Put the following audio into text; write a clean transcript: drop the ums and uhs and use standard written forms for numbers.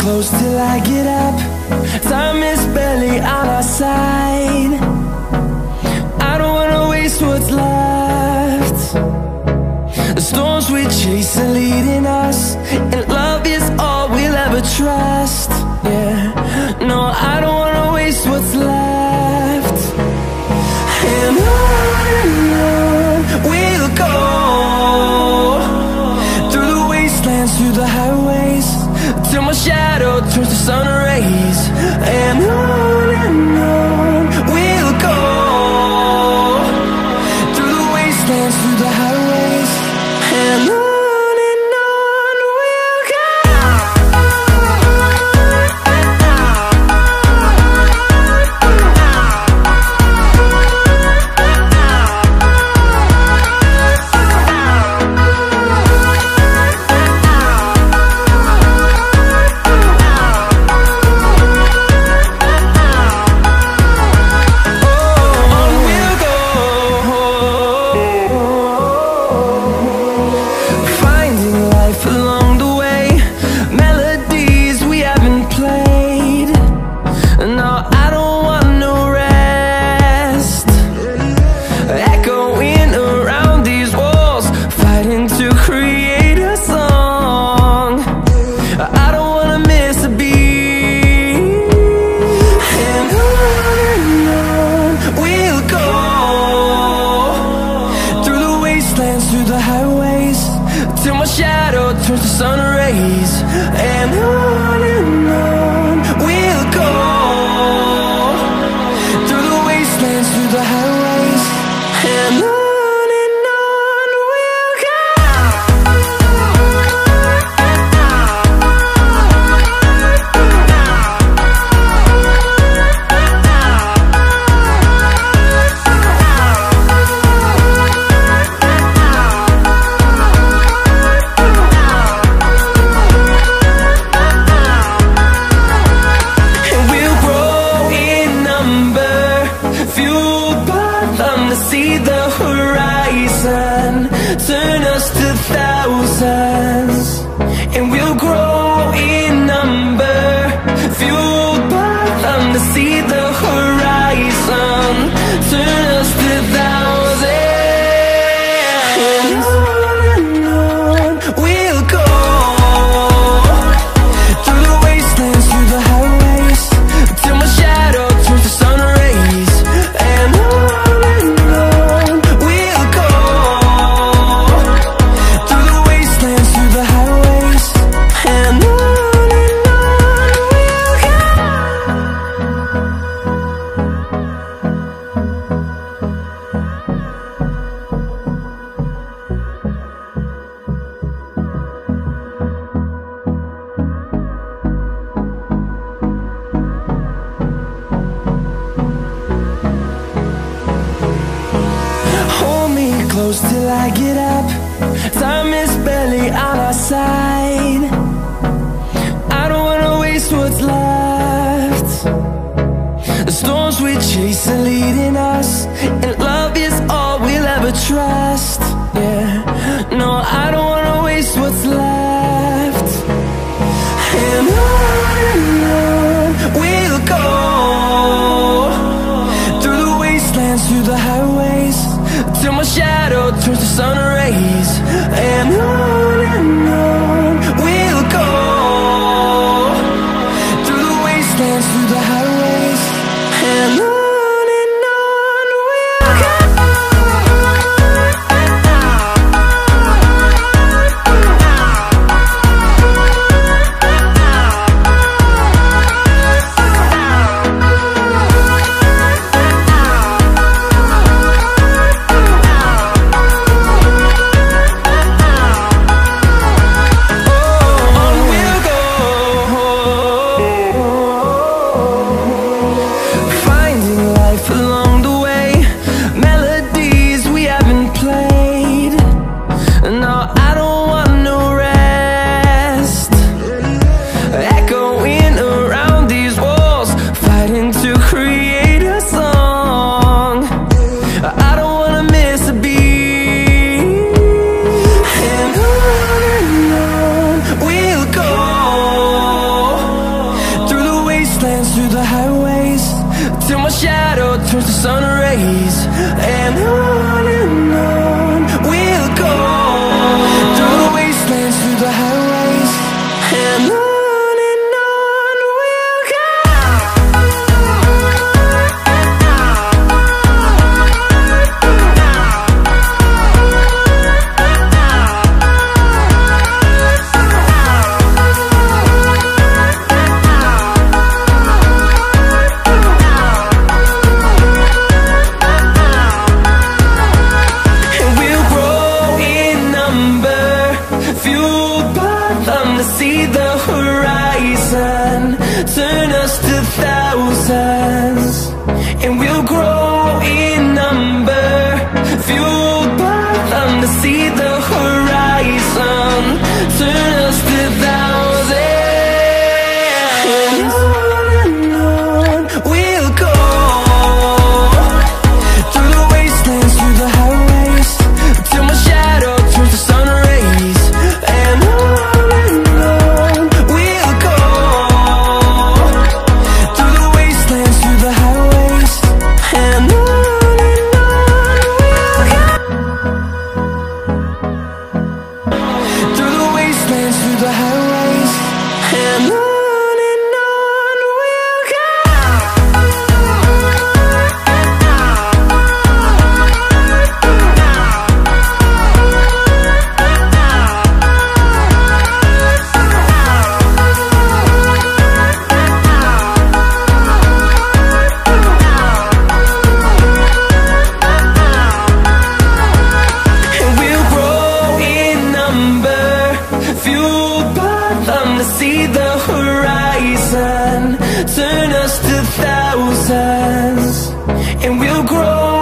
close till I get up. Time is barely on our side. I don't wanna waste what's left. The storms we chase are leading us, and love is all we'll ever trust. Yeah, no, I don't wanna waste what's left. And on we'll go, through the wastelands, through the highways, till my shadow turns to sun rays. And on we'll go, through the wastelands, through the highways, and on. Finding highways, till my shadow turns to sun rays. And on we'll go, through the wastelands, through the highways, and on we'll go. See the horizon turn us to thousands, and we'll grow in number, fueled by them to see the horizon turn us to thousands. And on we'll go, through the wastelands, through the highways, till my shadow turns to sun rays. And see the horizon turn us to thousands, and we'll grow